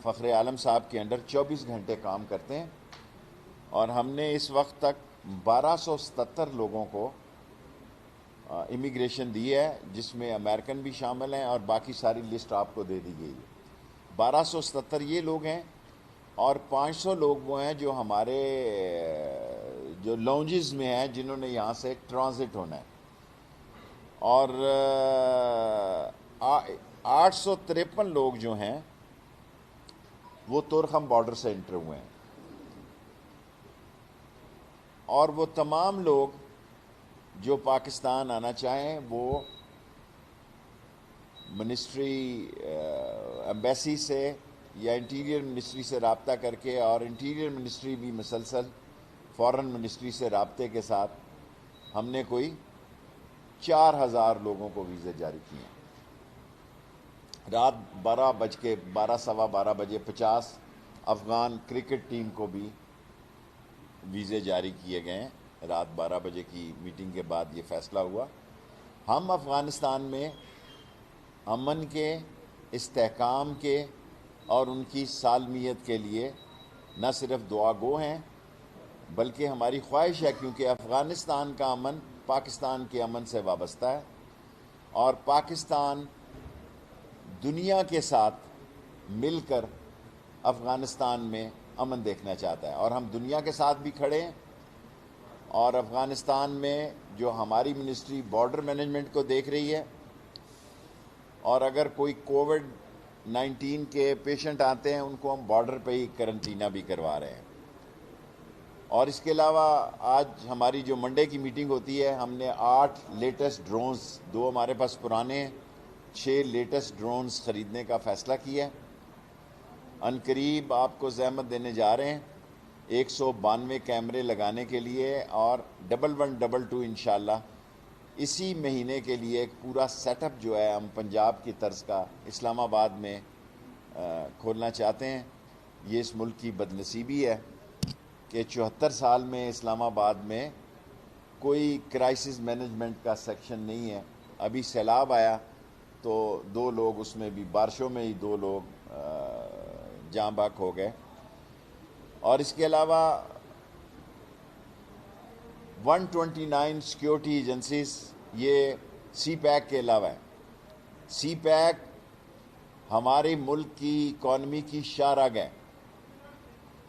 فخر عالم صاحب کے انڈر 24 گھنٹے کام کرتے ہیں، اور ہم نے اس وقت تک 1277 لوگوں کو امیگریشن دی ہے، جس میں امریکن بھی شامل ہیں، اور باقی ساری لسٹ آپ کو دے دی گئی ہے۔ 1277 یہ لوگ ہیں، اور 500 لوگ وہ ہیں جو ہمارے جو لاؤنجز میں ہیں، جنہوں نے یہاں سے ٹرانزٹ ہونا ہے، اور 853 لوگ جو ہیں وہ طورخم بارڈر سے انٹر ہوئے ہیں، اور وہ تمام لوگ جو پاکستان آنا چاہیں وہ منسٹری ایمبیسی سے یا انٹیریئر منسٹری سے رابطہ کر کے، اور انٹیریئر منسٹری بھی مسلسل فارن منسٹری سے رابطے کے ساتھ ہم نے کوئی 4000 لوگوں کو ویزے جاری کیے ہیں۔ رات 12 بجے 50 افغان کرکٹ ٹیم کو بھی ویزے جاری کیے گئے ہیں۔ رات 12 بجے کی میٹنگ کے بعد یہ فیصلہ ہوا۔ ہم افغانستان میں امن کے، استحکام کے اور ان کی سالمیت کے لیے نہ صرف دعا گو ہیں، بلکہ ہماری خواہش ہے، کیونکہ افغانستان کا امن پاکستان کے امن سے وابستہ ہے، اور پاکستان دنیا کے ساتھ مل کر افغانستان میں امن دیکھنا چاہتا ہے، اور ہم دنیا کے ساتھ بھی کھڑے ہیں۔ اور افغانستان میں جو ہماری منسٹری بارڈر مینجمنٹ کو دیکھ رہی ہے، اور اگر کوئی کووڈ-19 کے پیشنٹ آتے ہیں ان کو ہم بارڈر پہ ہی کرنٹینہ بھی کروا رہے ہیں۔ اور اس کے علاوہ آج ہماری جو منڈے کی میٹنگ ہوتی ہے، ہم نے 8 لیٹسٹ ڈرونز، 2 ہمارے پاس پرانے ہیں، 6 لیٹسٹ ڈرونز خریدنے کا فیصلہ کیا ہے۔ عنقریب آپ کو زحمت دینے جا رہے ہیں 192 کیمرے لگانے کے لیے، اور 1122 انشاءاللہ اسی مہینے کے لیے ایک پورا سیٹ اپ جو ہے ہم پنجاب کی طرز کا اسلام آباد میں کھولنا چاہتے ہیں۔ یہ اس ملک کی بدنصیبی ہے کہ 74 سال میں اسلام آباد میں کوئی کرائسس مینجمنٹ کا سیکشن نہیں ہے۔ ابھی سیلاب آیا تو 2 لوگ، اس میں بھی بارشوں میں ہی 2 لوگ جاں بحق ہو گئے۔ اور اس کے علاوہ 129 سیکیورٹی ایجنسیز، یہ سی پیک کے علاوہ ہے۔ سی پیک ہمارے ملک کی اکانومی کی شاہراہ ہے،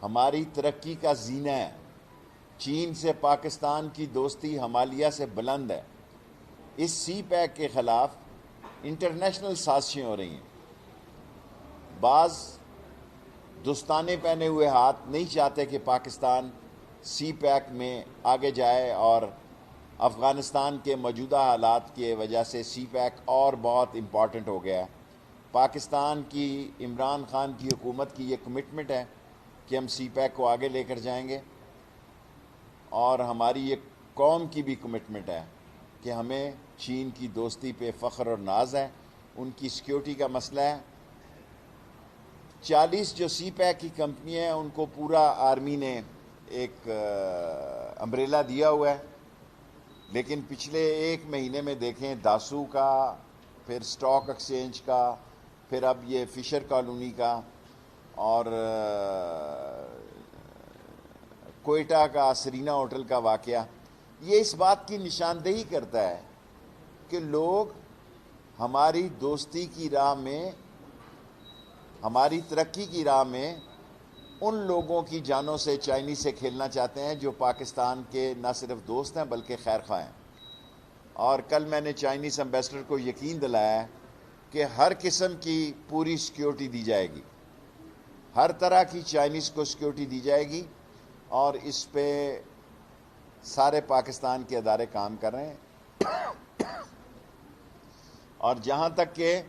ہماری ترقی کا زینہ ہے۔ چین سے پاکستان کی دوستی ہمالیہ سے بلند ہے۔ اس سی پیک کے خلاف انٹرنیشنل سازشیں ہو رہی ہیں۔ بعض دستانے پہنے ہوئے ہاتھ نہیں چاہتے کہ پاکستان سی پیک میں آگے جائے، اور افغانستان کے موجودہ حالات کی وجہ سے سی پیک اور بہت امپورٹنٹ ہو گیا ہے۔ پاکستان کی، عمران خان کی حکومت کی یہ کمٹمنٹ ہے کہ ہم سی پیک کو آگے لے کر جائیں گے، اور ہماری یہ قوم کی بھی کمٹمنٹ ہے کہ ہمیں چین کی دوستی پہ فخر اور ناز ہے۔ ان کی سیکیورٹی کا مسئلہ ہے۔ 40 جو سی پیک کی کمپنی ہیں ان کو پورا آرمی نے ایک امبریلا دیا ہوا ہے، لیکن پچھلے 1 مہینے میں دیکھیں داسو کا، پھر سٹاک ایکسچینج کا، پھر اب یہ فشر کالونی کا، اور کوئٹہ کا سرینا ہوٹل کا واقعہ، یہ اس بات کی نشاندہی کرتا ہے کہ لوگ ہماری دوستی کی راہ میں، ہماری ترقی کی راہ میں ان لوگوں کی جانوں سے، چائنی سے کھیلنا چاہتے ہیں جو پاکستان کے نہ صرف دوست ہیں بلکہ خیر خواہ ہیں۔ اور کل میں نے چائنیز ایمبیسڈر کو یقین دلایا ہے کہ ہر قسم کی پوری سیکیورٹی دی جائے گی، ہر طرح کی چائنیز کو سیکیورٹی دی جائے گی، اور اس پہ سارے پاکستان کے ادارے کام کر رہے ہیں۔ اور جہاں تک کہ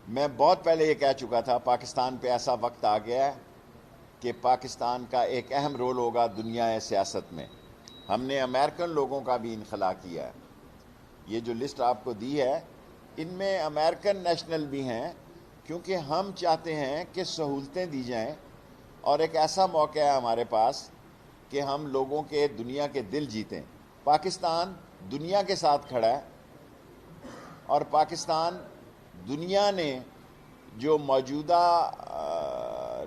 میں بہت پہلے یہ کہہ چکا تھا، پاکستان پہ ایسا وقت آ گیا ہے کہ پاکستان کا ایک اہم رول ہوگا دنیا سیاست میں۔ ہم نے امریکن لوگوں کا بھی انخلا کیا ہے۔ یہ جو لسٹ آپ کو دی ہے، ان میں امریکن نیشنل بھی ہیں، کیونکہ ہم چاہتے ہیں کہ سہولتیں دی جائیں، اور ایک ایسا موقع ہے ہمارے پاس کہ ہم لوگوں کے، دنیا کے دل جیتیں۔ پاکستان دنیا کے ساتھ کھڑا ہے، اور پاکستان، دنیا نے جو موجودہ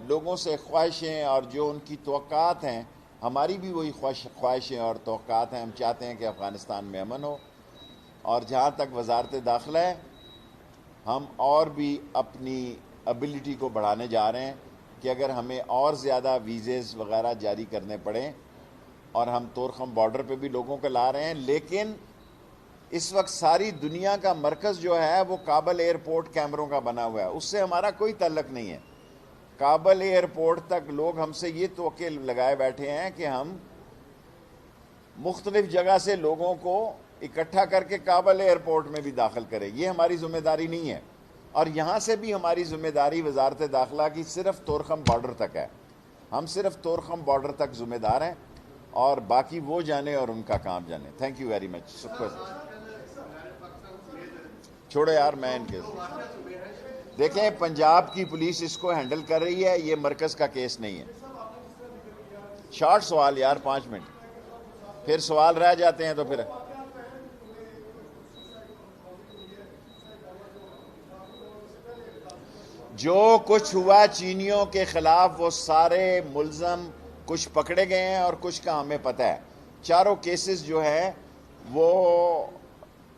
لوگوں سے خواہشیں اور جو ان کی توقعات ہیں، ہماری بھی وہی خواہشیں اور توقعات ہیں. ہم چاہتے ہیں کہ افغانستان میں امن ہو. اور جہاں تک وزارت داخلہ ہے، ہم اور بھی اپنی ایبلٹی کو بڑھانے جا رہے ہیں کہ اگر ہمیں اور زیادہ ویزز وغیرہ جاری کرنے پڑیں، اور ہم طورخم بارڈر پہ بھی لوگوں کو لا رہے ہیں. لیکن اس وقت ساری دنیا کا مرکز جو ہے وہ کابل ایئرپورٹ کیمروں کا بنا ہوا ہے. اس سے ہمارا کوئی تعلق نہیں ہے. کابل ایئرپورٹ تک لوگ ہم سے یہ توقع لگائے بیٹھے ہیں کہ ہم مختلف جگہ سے لوگوں کو اکٹھا کر کے کابل ایئرپورٹ میں بھی داخل کریں. یہ ہماری ذمہ داری نہیں ہے. اور یہاں سے بھی ہماری ذمہ داری وزارت داخلہ کی صرف طورخم بارڈر تک ہے. ہم صرف طورخم بارڈر تک ذمہ دار ہیں، اور باقی وہ جانے اور ان کا کام جانے. Thank you very much. چھوڑے یار، میں ان کے دیکھیں پنجاب کی پولیس اس کو ہینڈل کر رہی ہے، یہ مرکز کا کیس نہیں ہے. شارٹ سوال یار، 5 منٹ، پھر سوال رہ جاتے ہیں تو پھر جو کچھ ہوا چینیوں کے خلاف وہ سارے ملزم کچھ پکڑے گئے ہیں اور کچھ کا ہمیں پتہ ہے. چاروں کیسز جو ہیں وہ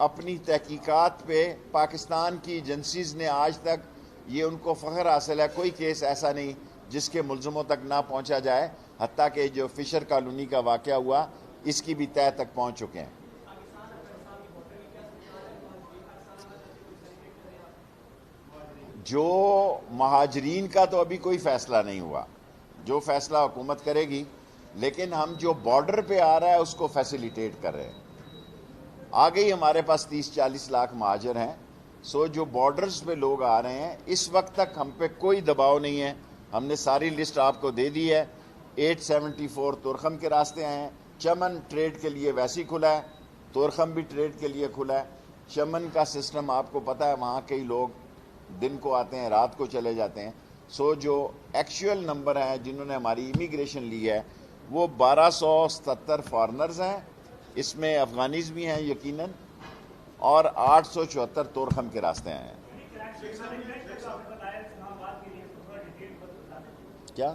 اپنی تحقیقات پہ پاکستان کی ایجنسیز نے آج تک یہ ان کو فخر حاصل ہے، کوئی کیس ایسا نہیں جس کے ملزموں تک نہ پہنچا جائے. حتیٰ کہ جو فشر کالونی کا واقعہ ہوا اس کی بھی تہہ تک پہنچ چکے ہیں. جو مہاجرین کا تو ابھی کوئی فیصلہ نہیں ہوا، جو فیصلہ حکومت کرے گی. لیکن ہم جو بارڈر پہ آ رہا ہے اس کو فیسیلیٹیٹ کر رہے ہیں. آگے ہی ہمارے پاس 30-40 لاکھ مہاجر ہیں. جو بارڈرز پہ لوگ آ رہے ہیں اس وقت تک ہم پہ کوئی دباؤ نہیں ہے. ہم نے ساری لسٹ آپ کو دے دی ہے. 874 طورخم کے راستے آئے ہیں. چمن ٹریڈ کے لیے ویسے ہی کھلا ہے، طورخم بھی ٹریڈ کے لیے کھلا ہے. چمن کا سسٹم آپ کو پتہ ہے، وہاں کئی لوگ دن کو آتے ہیں رات کو چلے جاتے ہیں. جو ایکچوئل نمبر ہیں جنہوں نے ہماری امیگریشن لی ہے وہ 1277 فارنرز ہیں. اس میں افغانیز بھی ہیں یقیناً، اور 874 طورخم کے راستے آئے ہیں. کیا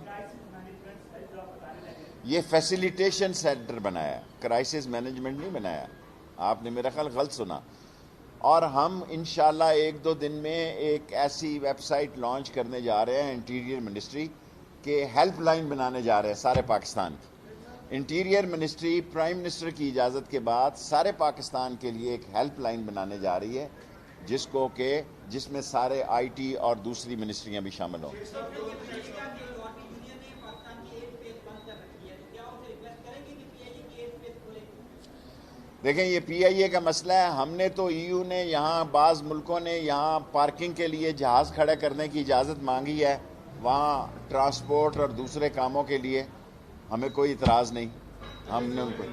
یہ فیسیلیٹیشن سینٹر بنایا، کرائسس مینجمنٹ نہیں بنایا. آپ نے میرا خیال غلط سنا. اور ہم انشاءاللہ 1-2 دن میں ایک ایسی ویب سائٹ لانچ کرنے جا رہے ہیں انٹیریئر منسٹری کے ہیلپ لائن بنانے جا رہے ہیں سارے پاکستان کی. انٹیریئر منسٹری پرائم منسٹر کی اجازت کے بعد سارے پاکستان کے لیے ایک ہیلپ لائن بنانے جا رہی ہے جس میں سارے آئی ٹی اور دوسری منسٹریاں بھی شامل ہوں. دیکھیں یہ پی آئی اے کا مسئلہ ہے. ہم نے تو ای یو نے یہاں بعض ملکوں نے یہاں پارکنگ کے لیے جہاز کھڑے کرنے کی اجازت مانگی ہے، وہاں ٹرانسپورٹ اور دوسرے کاموں کے لیے. ہمیں کوئی اعتراض نہیں. ہم نے ان کو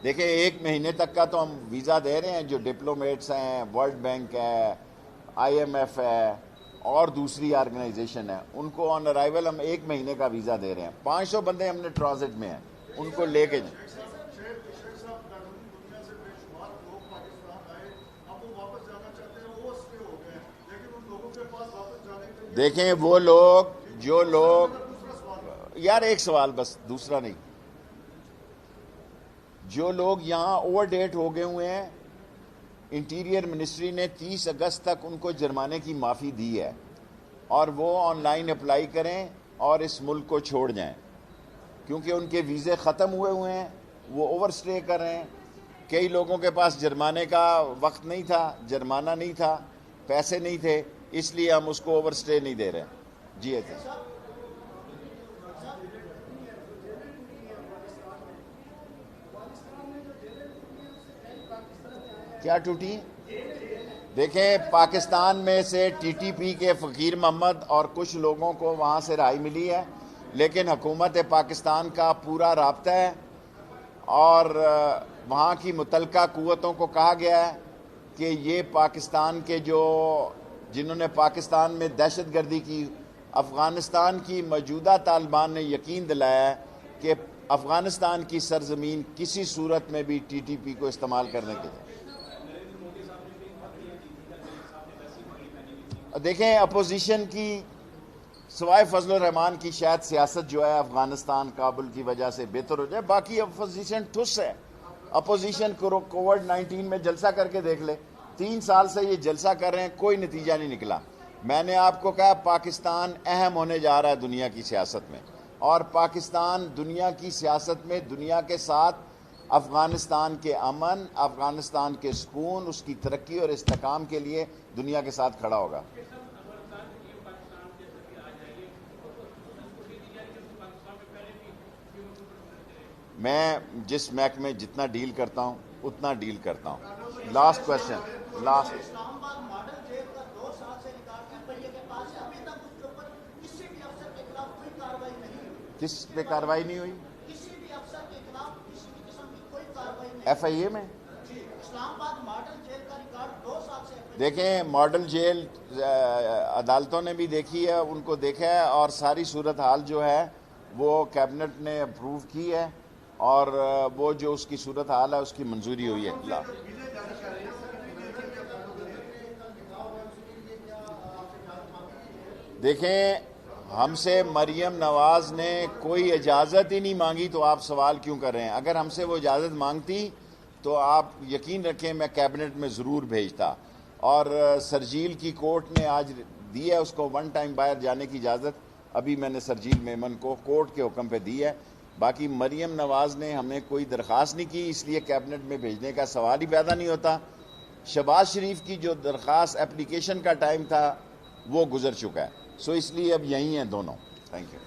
دیکھیں 1 مہینے تک کا تو ہم ویزا دے رہے ہیں. جو ڈپلومیٹس ہیں، ورلڈ بینک ہے، آئی ایم ایف ہے اور دوسری آرگنائزیشن ہے، ان کو آن ارائیول ہم 1 مہینے کا ویزا دے رہے ہیں. 500 بندے ہم نے ٹرانزٹ میں ہیں، ان کو لے کے دیکھیں وہ لوگ جو لوگ یار ایک سوال بس، دوسرا نہیں. جو لوگ یہاں اوور ڈیٹ ہو گئے ہوئے ہیں، انٹیریئر منسٹری نے 30 اگست تک ان کو جرمانے کی معافی دی ہے، اور وہ آن لائن اپلائی کریں اور اس ملک کو چھوڑ جائیں، کیونکہ ان کے ویزے ختم ہوئے ہیں. وہ اوور سٹے کر رہے ہیں. کئی لوگوں کے پاس جرمانے کا وقت نہیں تھا، جرمانہ نہیں تھا، پیسے نہیں تھے، اس لیے ہم اس کو اوور سٹے نہیں دے رہے. جی کیا ٹوٹی؟ دیکھیں پاکستان میں سے ٹی ٹی پی کے فقیر محمد اور کچھ لوگوں کو وہاں سے رہائی ملی ہے، لیکن حکومت پاکستان کا پورا رابطہ ہے، اور وہاں کی متعلقہ قوتوں کو کہا گیا ہے کہ یہ پاکستان کے جنہوں نے پاکستان میں دہشت گردی کی، افغانستان کی موجودہ طالبان نے یقین دلایا ہے کہ افغانستان کی سرزمین کسی صورت میں بھی ٹی ٹی پی کو استعمال کرنے کے لیے. دیکھیں اپوزیشن کی سوائے فضل الرحمان کی شاید سیاست جو ہے افغانستان کابل کی وجہ سے بہتر ہو جائے، باقی اپوزیشن ٹھس ہے. اپوزیشن کووڈ-19 میں جلسہ کر کے دیکھ لے، 3 سال سے یہ جلسہ کر رہے ہیں، کوئی نتیجہ نہیں نکلا. میں نے آپ کو کہا پاکستان اہم ہونے جا رہا ہے دنیا کی سیاست میں، اور پاکستان دنیا کی سیاست میں دنیا کے ساتھ افغانستان کے امن، افغانستان کے سکون، اس کی ترقی اور استحکام کے لیے دنیا کے ساتھ کھڑا ہوگا. میں جس محکمے میں جتنا ڈیل کرتا ہوں اتنا ڈیل کرتا ہوں. Last question, last. اسلام آباد ماڈل جیل کا 2 سال سے ریکارڈ FIA کے پاس ہے، ابھی تک اس کے اوپر کسی بھی افسر کے خلاف کوئی کارروائی نہیں ہوئی. کس پہ کارروائی نہیں ہوئی؟ کسی بھی افسر کے خلاف کسی بھی قسم کی کوئی کارروائی نہیں. FIA میں جی، اسلام آباد ماڈل جیل کا ریکارڈ 2 سال سے. دیکھیں ماڈل جیل عدالتوں نے بھی دیکھی ہے، ان کو دیکھا ہے، اور ساری صورتحال جو ہے وہ کیبنٹ نے اپروو کی ہے، اور وہ جو اس کی صورتحال ہے اس کی منظوری ہوئی ہے. دیکھیں ہم سے مریم نواز نے کوئی اجازت ہی نہیں مانگی، تو آپ سوال کیوں کر رہے ہیں؟ اگر ہم سے وہ اجازت مانگتی تو آپ یقین رکھیں میں کیبنٹ میں ضرور بھیجتا. اور سرجیل کی کورٹ نے آج دی ہے اس کو 1 ٹائم باہر جانے کی اجازت. ابھی میں نے سرجیل میمن کو کورٹ کے حکم پہ دی ہے. باقی مریم نواز نے ہمیں کوئی درخواست نہیں کی، اس لیے کیبنٹ میں بھیجنے کا سوال ہی پیدا نہیں ہوتا. شہباز شریف کی جو درخواست اپلیکیشن کا ٹائم تھا وہ گزر چکا ہے، سو اس لیے اب یہی ہیں دونوں. Thank you.